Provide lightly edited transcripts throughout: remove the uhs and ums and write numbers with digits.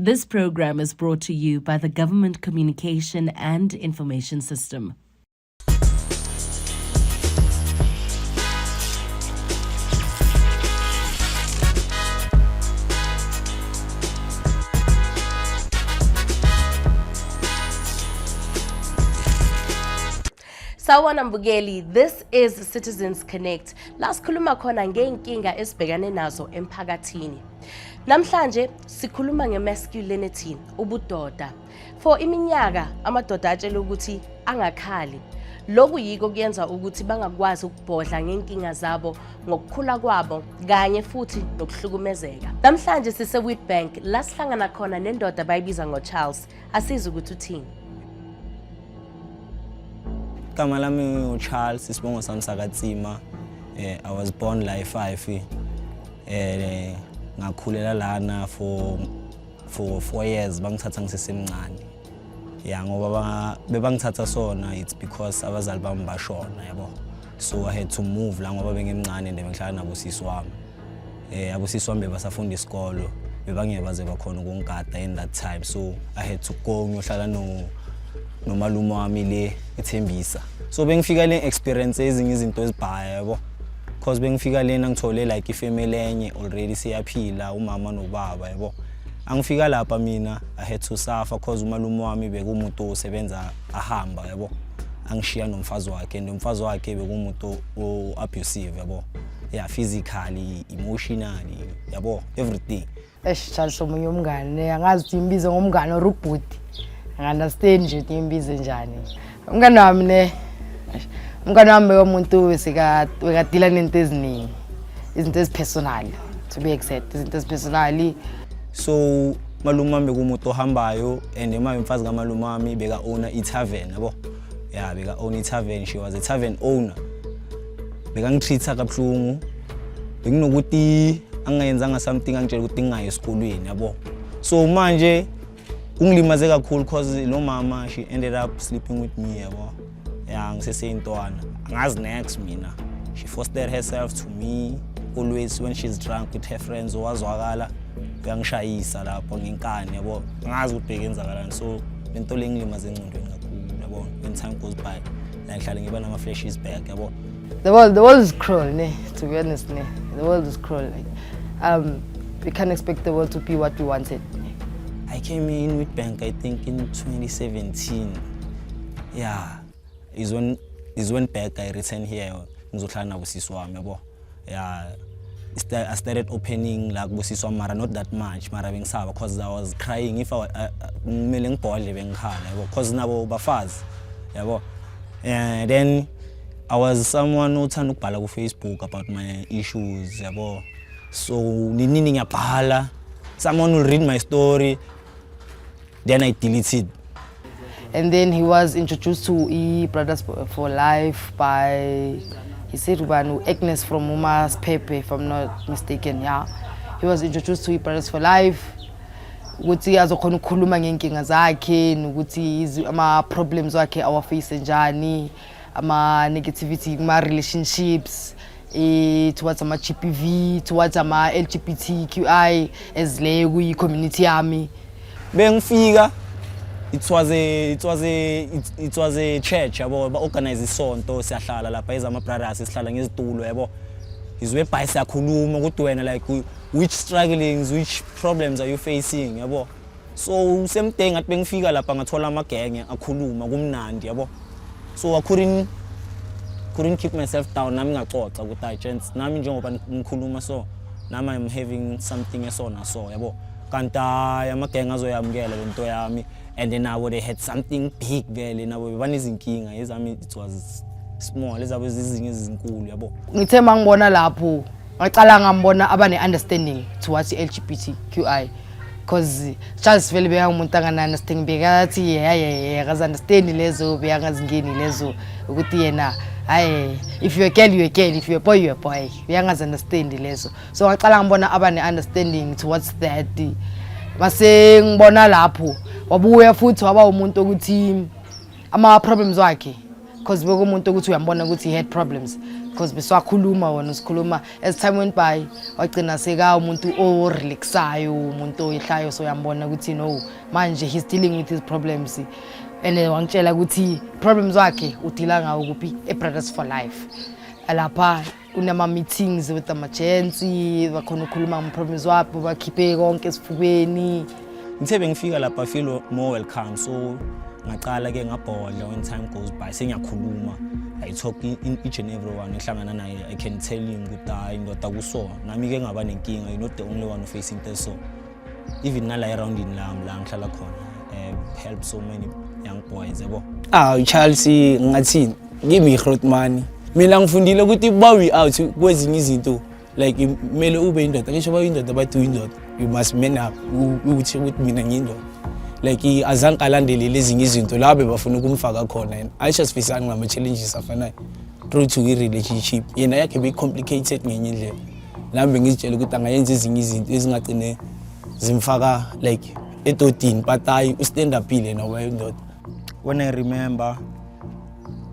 This program is brought to you by the Government Communication and Information System. Sawubona mbukeli, this is Citizens Connect. La sikhuluma khona ngeenkinga esibhekane nazo emphakathini. Namhlanje sikhuluma ngemasculinity, ubudoda. For iminyaka amadoda atshela ukuthi angakhali. Lokhu yiko kuyenza ukuthi bangakwazi ukubhodla ngenkinga zabo ngokukhula kwabo kanye futhi nokuhlukumezeka. Namhlanje sise Witbank la sihlangana khona nendoda bayibiza ngoCharles. Asiza ukuthi uthini. Igama lami uCharles, isibongo sami sakaTsima. I was born la e5. Ngakhulela lana for 4 years bangithatha ngisesemncane. Yeah, ngoba bebangithatha sona it's because abazali bami bashona yabo. So I had to move la ngoba bengimncane ngihlala nabosisi wami. Abosisi wami bebasafunda isikolo. Bebangebaze bakhona ukungigada in that time. So I had to go ngiyohlala nomalume wami le eThembisa. So bengifika le experience ezinye izinto ezibhaya yabo. Because bengifika lena ngithole like ifamily enye already siyaphila umama nobaba yabo. Angifika lapha mina I had to suffer because umalume wami bekumuntu osebenza ahamba yabo. Angishiya nomfazi wakhe nomfazi wakhe bekumuntu abusive yabo. Yeah, physically, emotionally yabo, everything. Charles omunye umngane angazi ukuthi imbizo ngomngane orubhuti. Understand nje ukuthi imbizo njani. Umngane wami ne umngane wami umuntu wekadila nento eziningi. Izinto ezipersonal to be exact, izinto ezipersonal. So malume wami bekumuntu ohambayo and umfazi kamalume wami beka owner itavern yabo. Yeah, beka own itavern, she was a tavern owner. Beka ngitreata kabuhlungu. Benginokuthi angayenzanga something angitshela ukuthi ngingayi esikolweni yabo. So manje ungilimaze kakhulu because lo mama she ended up sleeping with me yabo. Yeah, ngiseseyintwana. Angazi next mina. She fostered herself to me always when she's drunk with her friends owazwakala uyangishayisa lapho ngenkani yabo. Angazi ukuthi bekenzakalani. So lento lengilimaze engcondweni kakhulu yabo. When time goes by la ngihlala ngiba nama flashes back yabo. The world is cruel, ne? To be honest, ne? The world is cruel. Like, we can't expect the world to be what we wanted. I came in with Bank, I think, in 2017. Yeah, is when back I returned here. Yeah, I started opening like Busisiwe Mara, not that much, Mara because I was crying if I was because now bafaz. And then I was someone who turned to Facebook about my issues. So someone will read my story. Then I deleted. And then he was introduced to Brothers for Life by, he said, Agnes from Uma's Pepe, if I'm not mistaken. Yeah, he was introduced to Brothers for Life. Ukuthi azokhona ukukhuluma ngenkinga zakhe ukuthi ama problems wakhe awafface njani, ama negativity ma relationships towards ama GPV, towards ama LGBTQI as le kuyi community yami. Bengifika it was a church yabo ba organize isonto siyahlala lapha ezama brothers sihlala ngezitulo yabo. Izwe bhayi siyakhuluma ukuthi wena like which strugglings, which problems are you facing yabo. So same thing at bengifika lapha ngathola amagenge akhuluma kumnandi yabo. So I couldn't keep myself down nami ngaxoxa ukuthi I chance nami njengoba ngikhuluma so nami I'm having something esona so yabo. Kanta amagenge azoyamukela lento yami and then now they had something big vele nabo banizinkinga ezami it was small ezabo ezizinye ezinkulu yabo. Ngithe mangibona lapho ngaqala ngambona abane understanding towards LGBTQI because Charles vele beyangumuntu angana understanding bekathi yeah akazi understand lezo beyangazingeni lezo ukuthi yena hayi if you a girl you a girl, if you a boy you a boy, beyangazi understand lezo. So ngaqala ngibona abane understanding towards that. Mase ngibona lapho wabuya futhi waba umuntu ukuthi ama problems wakhe because bekumuntu ukuthi uyambona ukuthi he had problems because beswakhuluma wona sikhuluma as time went by wagcina seka umuntu orelaxayo umuntu oyihlayo so yambona ukuthi no manje he's dealing with his problems and wangitshela ukuthi problems wakhe udila ngawo kuphi eBrothers for Life lapha kunama meetings with the agency bakhona ukukhuluma ama problems wabo bakhiphe konke esifubeni. Ngithe bengifika lapha I feel more welcome so ngaqala ke ngabhodla when time goes by sengiyakhuluma I talk in each and everyone ehlangana naye I can tell him ukuthi hayi indoda kuso nami ke ngaba nenkinga you're not the only one facing this so even nala around in la ngihlala khona help so many young boys yabo Charles ngathini give me growth money mina ngifundile ukuthi bawi out kwezinye izinto like kumele ube indoda ngisho bawi indoda bathu indoda you must man up ukuthi mina ngiyindoda like azange alandele lezinye izinto labe bafuna ukumfaka khona and I just face ngama challenges afanayo through to a relationship yena yakhe be complicated ngenye indlela lambe ngizitshela ukuthi angayenza ezinye izinto ezingagcine zimfaka like etotini but I stand up ile no way indoda. When I remember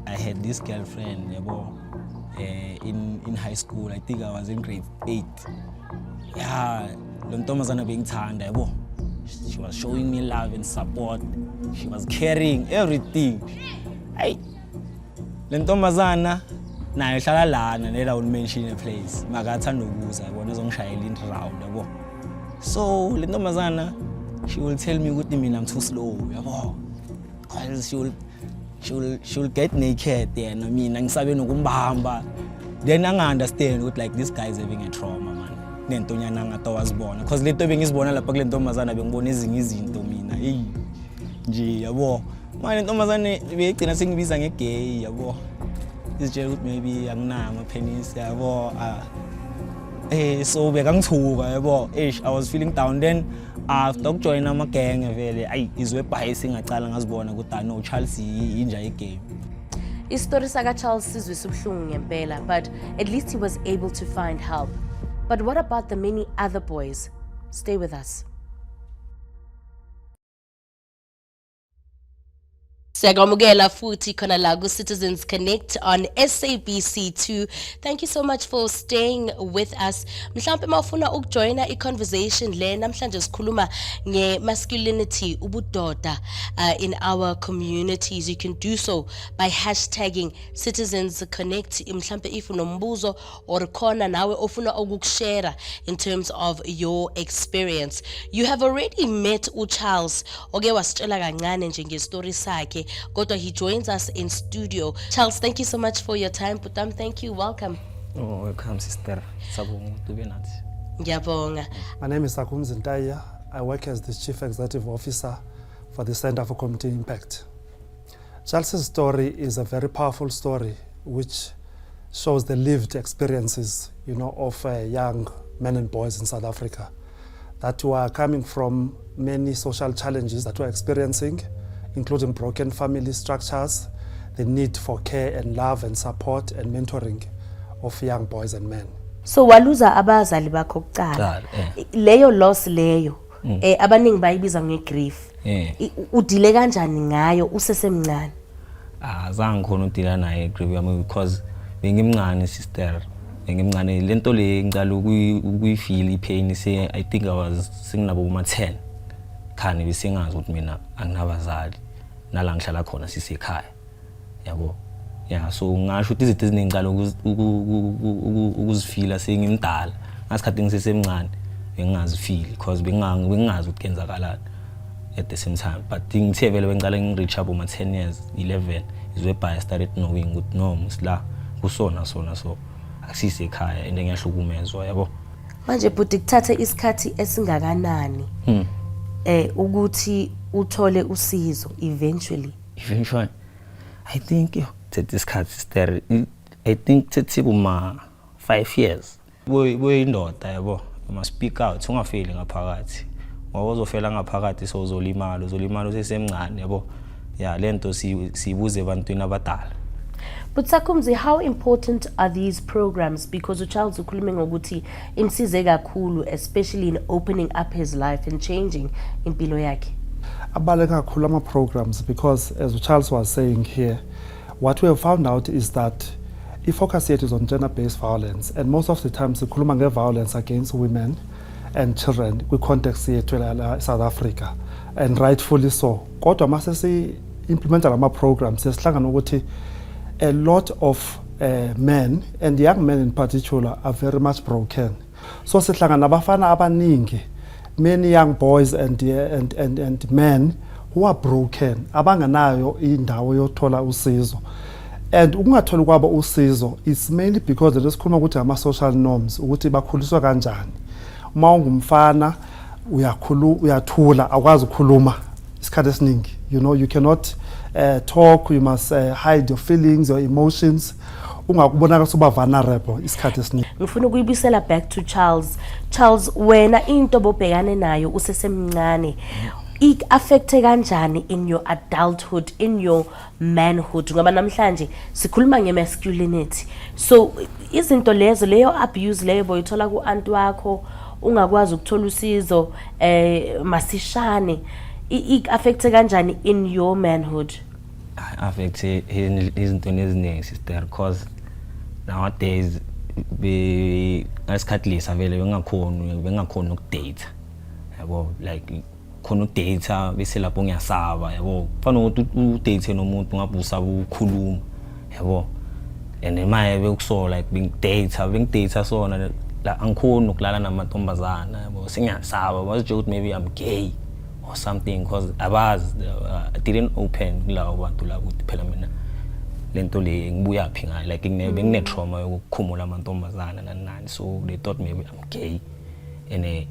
I had this girlfriend yabo in high school I think I was in grade 8 yeah lo ntombazana bengithanda yabo she was showing me love and support she was caring everything hey le ntombazana nayo hlala lana nela will mention a place makathanda ukuza yabona ezongishayela in round yabo so le ntombazana she will tell me ukuthi mina I'm too slow yabo cause she will get naked then I mean ngisabe nokumbamba then anga understand ukuthi like this guy is having a trauma man nentonyana ngato wazibona because lento bengizibona lapha kule ntombazana bengibona ezinye izinto mina hey nje yabo manje ntombazane begcina sengibiza ngegay yabo isitshela ukuthi maybe anginayo ama penis yabo so bekangithuka yabo I was feeling down then after ukujoin ama gang vele ayi izwe bias ngacala ngazibona ukuthi no Charles inja igame. Istory saka Charles sizwe subhlungu ngempela but at least he was able to find help. But what about the many other boys? Stay with us. Siyagamukela futhi khona la ku Citizens Connect on SABC2. Thank you so much for staying with us. Mhlambe mawufuna ukujoina I-conversation le namhlanje sikhuluma nge-masculinity ubudoda in our communities. You can do so by hashtagging Citizens Connect. Mhlambe if unombuzo or khona nawe ofuna ukukushare in terms of your experience. You have already met uCharles oke wasitshela kancane nje ngestory sakhe. Kodwa he joins us in studio. Charles, thank you so much for your time. Putam, thank you. Welcome. Oh, welcome sister. Sabonga to be nathi. Ngiyabonga. My name is Busisiwe. I work as the Chief Executive Officer for the Center for Community Impact. Charles' story is a very powerful story which shows the lived experiences, of young men and boys in South Africa that were coming from many social challenges that we're experiencing, including broken family structures, the need for care and love and support and mentoring of young boys and men. So waluza abazali bakho kuqala. Leyo loss leyo abaningi bayibiza ngegrief. Udile kanjani ngayo usesemncane? Azange khona udila naye grief yami because bengimncane sister. Bengimncane lento le ngicala ukuyifeel ipain I think I was singinabo uma 10. Khani besingazi ukuthi mina anginabazali nala ngihlala khona sisekhaya yabo yeah so ngasho ukuthi izinto eziningi ngicala ukuzifila sengimdala ngasikhathi ngisesemncane bengingazifeel because bengingazi ukuthi kenzakalani at the same time but ngithe vele bengicala ngireach up uma 10 years 11 is whereby I started knowing ukuthi no musla kusona sona so akusisekhaya and ngiyahlukumezwa yabo manje bhuti kuthathe isikhathi esingakanani ukuthi uthole usizo eventually I think this cat sister I think it's uma 5 years boy indoda yabo must speak out ungafeli ngaphakathi wawuzofela ngaphakathi so uzolimala usesemncane yabo yeah lento sibuze ebantwini abadala. But Sakumzi, how important are these programs? Because uCharles ukhulume ngokuthi imsize kakhulu, especially in opening up his life and changing impilo yakhe. Abaluleke kakhulu ama programs because as uCharles was saying here, what we have found out is that focus yet is on gender-based violence, and most of the times sikhuluma violence against women and children kwi-context yethu la South Africa, and rightfully so. Kodwa mase si-implementa lama programs sesihlangana ukuthi a lot of men, and young men in particular, are very much broken. So sihlangana nabafana abaningi, many young boys and men who are broken, abanganayo indawo yothola usizo. And ukungatholi kwabo usizo is mainly because lesikhuluma ukuthi ama-social norms, ukuthi bakhuliswa kanjani. Uma ungumfana uyathula, akwazi ukukhuluma isikhathi esiningi. You know, you cannot talk, you must hide your feelings, your emotions. Ungakubonaka suba vulnerable isikhathi esiningi. Ngifuna ukuyibisela back to Charles. Charles, wena into obhekane nayo usesemncane, affecte kanjani in your adulthood, in your manhood? Ngoba namhlanje sikhuluma nge-masculinity. So izinto leyo abuse leyo boyithola ku-aunt wakho, ungakwazi ukuthola usizo masishane, affecte kanjani in your manhood? Affecte izinto eziningi, sister, because nowadays ngesikhathi lesa vele bengakhona ukudate, yabo, like khona ukudate bese lapho ngiyasaba, yabo, kufanele ukuthi udate nomuntu ngabe usaba ukukhuluma, yabo, and manje bekuso like bengidate sona la angikhona ukulala namantombazana, yabo, sengiyasaba basho ukuthi maybe I'm gay or something, because I didn't open lawo bantu la ukuthi phela mina lento le ngibuya phi ngayo, like ngine trauma yokukhumula amantombazana nani, so they thought maybe I'm gay, and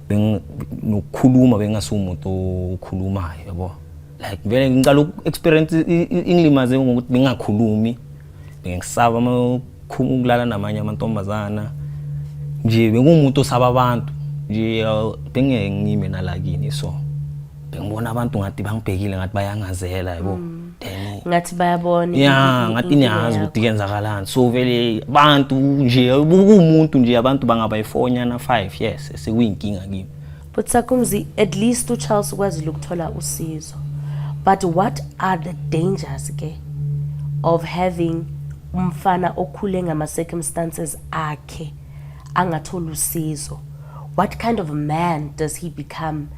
nokukhuluma bengasumuntu okhulumayo, yabo, like vele ngicala experience ingilimaze ngokuthi bengakhulumi, bengisaba ukulala namanye amantombazana, nje bengumuntu osaba abantu, nje bengengime nalakini, so bengibona abantu ngathi bangibhekile ngathi bayangazela, yabo, ngathi bayabona, ngathi niyazi ukuthi kenzakalani. So vele abantu nje umuntu nje abantu bangaba ifonya na 5 years sekuyinkinga kimi. But Sakumzi, at least uCharles ukwazile ukuthola usizo. But what are the dangers of having umfana okhule ngama circumstances akhe angathola usizo? What kind of a man does he become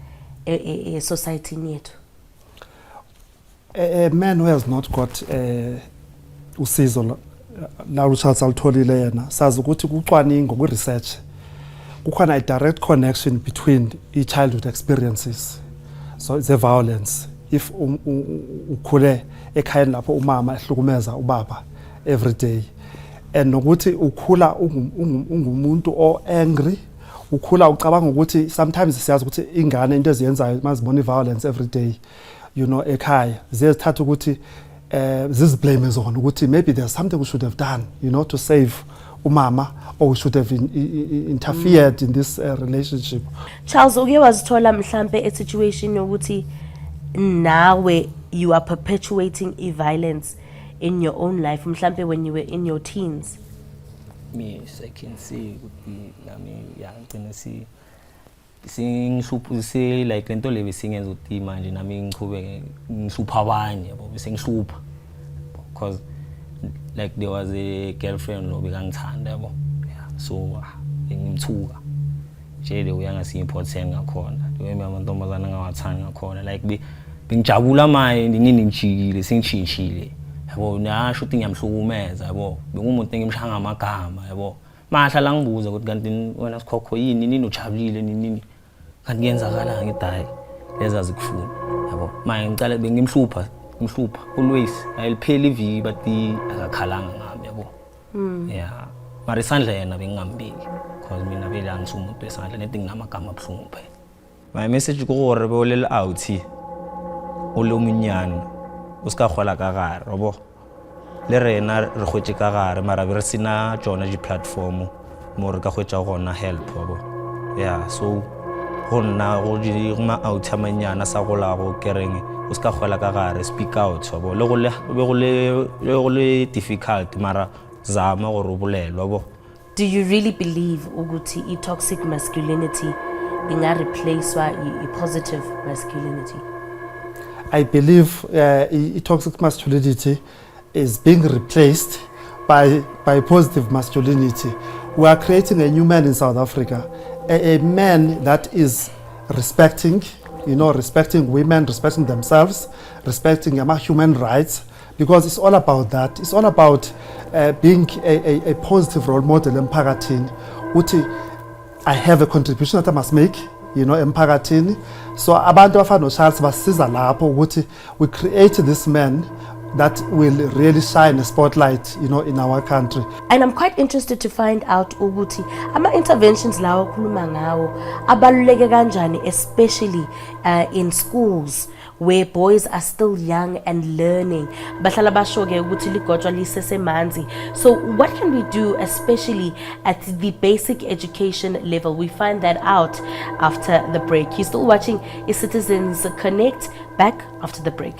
a society yethu? A man who has not got usizo la uCharles alitholile yena, sazi ukuthi kucwaningo ku-research kukhona a direct connection between childhood experiences. So it's a violence. If ukhule ekhayeni lapho umama ehlukumeza ubaba every day, and nokuthi ukhula ungumuntu o-angry, ukhula ucabanga ukuthi sometimes siyazi ukuthi ingane into eziyenzayo mazibona violence every day, you know, ekhaya ziyazithatha ukuthi ziziblame zona ukuthi maybe there's something we should have done, you know, to save umama, or we should have interfered in this relationship. Charles, uke wazithola mhlambe a situation yokuthi nawe you are perpetuating violence in your own life, mhlambe when you were in your teens? Me, I can say ukuthi nami yangigcina singisupuse like lento le besingenza ukuthi manje nami ngiqhubeke ngisupha abanye, yabo, bese ngisupha, because like there was a girlfriend lo bekangithanda, yabo, yeah, so ngimthuka nje le uyangasi important ngakhona, leyo amantombazana ngawathanda ngakhona, like bengijabula manje nini ngijikile sengitshintshile, yabo, nasho ukuthi ngiyamhlukumeza, yabo, bengumuntu engimshaya amagama, yabo, mahlala ngibuza ukuthi kanti wena sikhokho yini nini ujabulile nini kanti kuyenzakala ngidayi leza zikufuna, yabo, manje ngicala bengimhlupha always ayilipheli iviki bathi akakhalanga ngami, yabo, yeah, mara isandla yena bengingambeki because mina vele angisumuntu esandla neti nginamagama abuhlungu phela. My message ko gore be o le out o le munyana o ska gola ka gare, yabo, le rena re gotse ka gare mara be re sina tsona di platform mo re ka gotsa gona help, yabo, yeah, so gonna go di ma out amanyana sa go la go kereng o ska gola ka gare, speak out, yabo, le go le difficult mara zama gore o bolelwe, yabo. Do you really believe ukuthi toxic masculinity inga replace positive masculinity? I believe toxic masculinity is being replaced by positive masculinity. We are creating a new man in South Africa, a man that is respecting, respecting women, respecting themselves, respecting human rights, because it's all about that. It's all about being a positive role model emphakathini. Uthi I have a contribution that I must make, emphakathini. So abantu abafana noCharles basiza lapho ukuthi we create this man that will really shine a spotlight, in our country. And I'm quite interested to find out ukuthi ama-interventions lawo okhuluma ngawo abaluleke kanjani, especially in schools where boys are still young and learning. Bahlala basho-ke ukuthi ligotshwa lisesemanzi. So what can we do, especially at the basic education level? We find that out after the break. You're still watching Citizens Connect. Back after the break.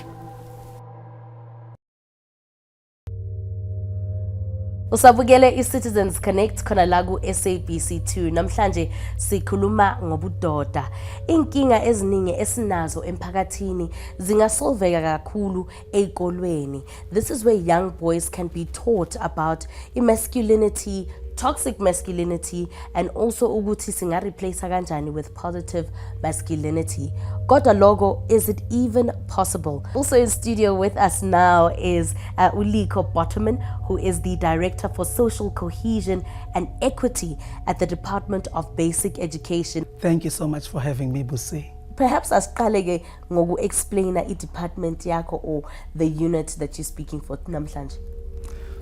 Usabukele iCitizens Connect khona la ku SABC2. Namhlanje sikhuluma ngobudoda. Inkinga eziningi esinazo emphakathini zingasolveka kakhulu ezikolweni. This is where young boys can be taught about masculinity, toxic masculinity, and also ukuthi singa replace kanjani with positive masculinity. Kodwa logo, is it even possible? Also in studio with us now is Uliko Bottoman, who is the Director for Social Cohesion and Equity at the Department of Basic Education. Thank you so much for having me, Busi. Perhaps asiqaleke ngoku explain i-department yakho or the unit that you're speaking for namhlanje.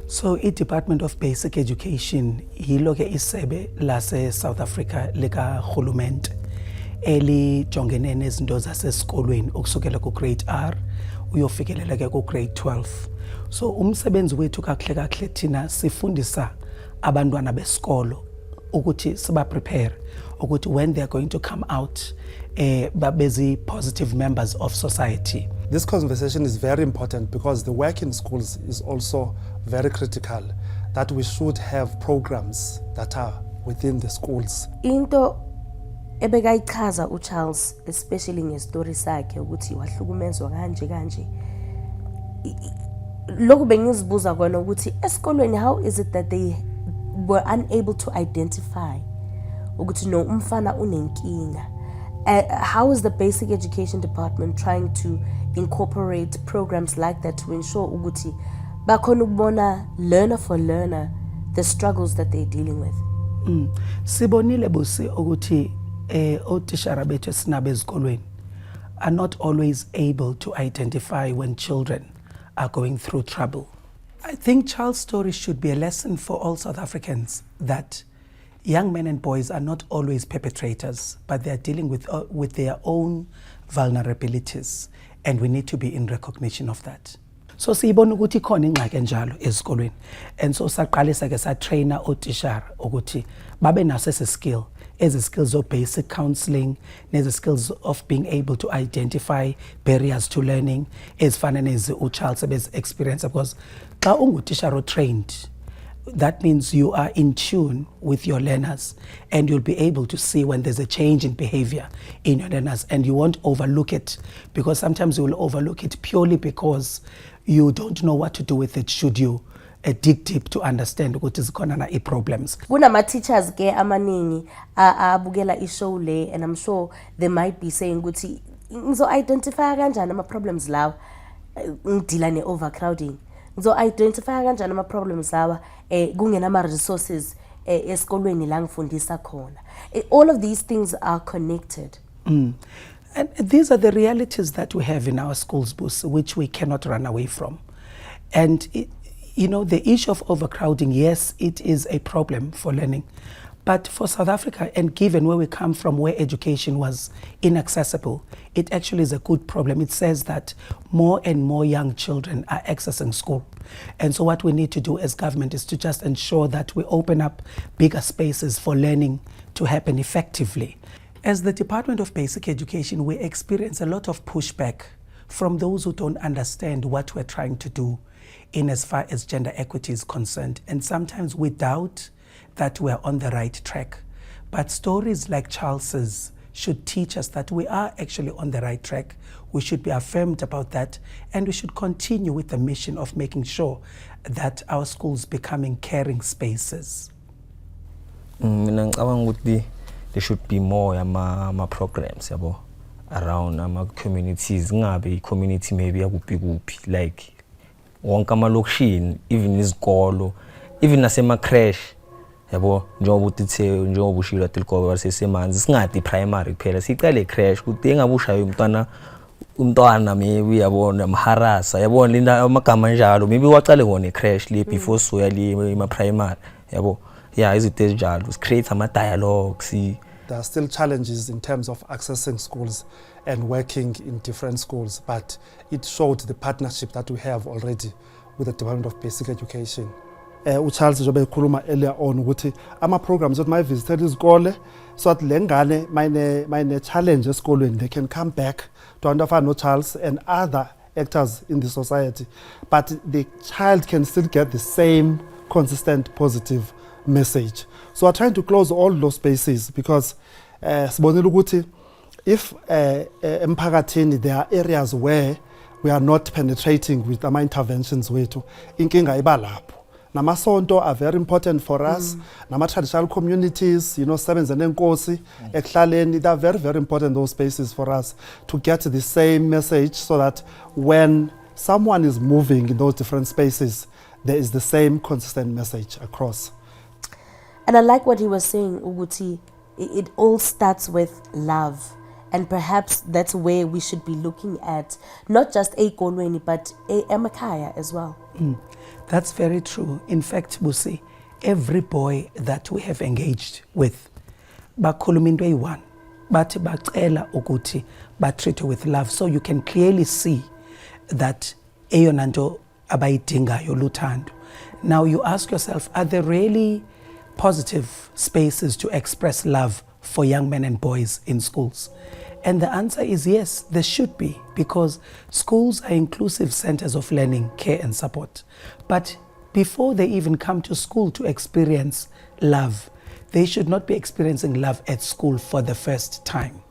So, i-Department of Basic Education yilo ke isebe lase South Africa lika Khulumente elijongene nezinto zasesikolweni ukusukela ku grade R uyofikelela ke ku grade 12. So umsebenzi wethu kahle thina sifundisa abantwana besikolo ukuthi siba prepare ukuthi when they are going to come out babezi positive members of society. This conversation is very important because the work in schools is also very critical, that we should have programs that are within the schools. Into ebekayichaza uCharles, especially ngestory sakhe ukuthi wahlukumezwa kanje. Lokho bengizibuza kona ukuthi esikolweni, how is it that they were unable to identify ukuthi no umfana unenkinga? How is the basic education department trying to incorporate programs like that to ensure ukuthi bakhona ukubona learner for learner the struggles that they're dealing with? Sibonile Busi ukuthi otishara bethu sinabe ezikolweni are not always able to identify when children are going through trouble. I think Charles' story should be a lesson for all South Africans that young men and boys are not always perpetrators, but they are dealing with their own vulnerabilities, and we need to be in recognition of that. So siyibona ukuthi khona ingxaki enjalo ezikolweni, and so saqalisa ke sa trainer otishara ukuthi babe naso ese skill, ezi skills of basic counseling, nezi skills of being able to identify barriers to learning ezifana nezi uCharles sebez experience, because xa ungutishara trained, that means you are in tune with your learners and you'll be able to see when there's a change in behavior in your learners, and you won't overlook it, because sometimes you will overlook it purely because you don't know what to do with it should you dig deep to understand ukuthi zikhona na i-problems. Kunama teachers ke amaningi abukela ishow le, and I'm sure they might be saying ukuthi ngizo identify kanjani ama problems lawa ngidila ne overcrowding, ngizo identify kanjani ama problems lawa kungena ama resources esikolweni la ngifundisa khona. All of these things are connected. And these are the realities that we have in our schools, which we cannot run away from. And the issue of overcrowding, yes, it is a problem for learning. But for South Africa, and given where we come from, where education was inaccessible, it actually is a good problem. It says that more and more young children are accessing school. And so what we need to do as government is to just ensure that we open up bigger spaces for learning to happen effectively. As the Department of Basic Education, we experience a lot of pushback from those who don't understand what we're trying to do in as far as gender equity is concerned. And sometimes we doubt that we're on the right track. But stories like Charles's should teach us that we are actually on the right track. We should be affirmed about that, and we should continue with the mission of making sure that our schools becoming caring spaces. Mina ngicabanga ukuthi there should be more ama programs yabo around ama communities, ngabe community maybe yakuphi kuphi, like wonke amalokishini, even izikolo, even nasema crash yabo, njengoba utithe njengoba ushilo atilikoba basesemanzi singadi primary kuphela, siqale crash ukuthi engabushayo umntwana maybe yabona mharasa yabona linda amagama njalo, maybe waqale ngone crash le before so yali ema primary yabo. Yeah, izinto ezinjalo, create ama dialogues. There are still challenges in terms of accessing schools and working in different schools, but it showed the partnership that we have already with the Department of Basic Education. Charles njengoba ekhuluma earlier on ukuthi ama programs that my visited izikole so that lengane mine challenge esikolweni, they can come back to understand no Charles and other actors in the society, but the child can still get the same consistent positive message. So we're trying to close all those spaces because sibonile ukuthi if emphakathini there are areas where we are not penetrating with ama interventions wethu, inkinga iba lapho. Namasonto are very important for us. Nama traditional communities, you know, sebenza nenkosi ekuhlaleni, they are very, very important, those spaces for us to get the same message so that when someone is moving in those different spaces, there is the same consistent message across. And I like what he was saying, Uguti. It all starts with love. And perhaps that's where we should be looking at, not just Ekolweni, but Emakaya as well. That's very true. In fact, Busi, every boy that we have engaged with, bakhuluma into eyi-one, bathi bacela ukuthi batreat with love. So you can clearly see that eyona nto abayidingayo luthando. Now you ask yourself, are there really positive spaces to express love for young men and boys in schools? And the answer is yes, there should be, because schools are inclusive centers of learning, care and support. But before they even come to school to experience love, they should not be experiencing love at school for the first time.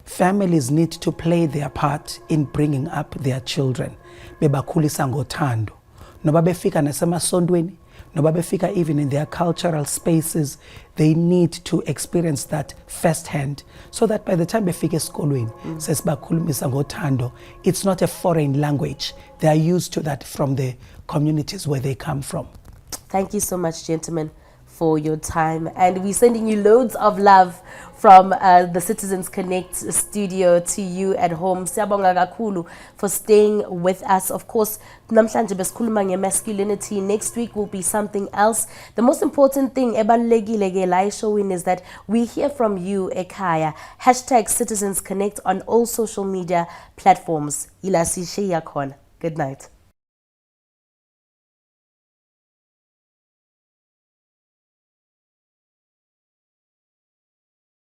Families need to play their part in bringing up their children. Bebakhulisa ngothando. Noba befika nasemasontweni, noba befika even in their cultural spaces, they need to experience that firsthand, so that by the time befika esikolweni, sesibakhulumisa ngothando, it's not a foreign language. They are used to that from the communities where they come from. Thank you so much, gentlemen, for your time. And we're sending you loads of love from the Citizens Connect studio to you at home. Siyabonga kakhulu for staying with us. Of course, namhlanje besikhuluma nge-masculinity. Next week will be something else. The most important thing ebalulekile ke la showing is that we hear from you ekhaya. Hashtag Citizens Connect on all social media platforms. Ila sishiya khona. Good night.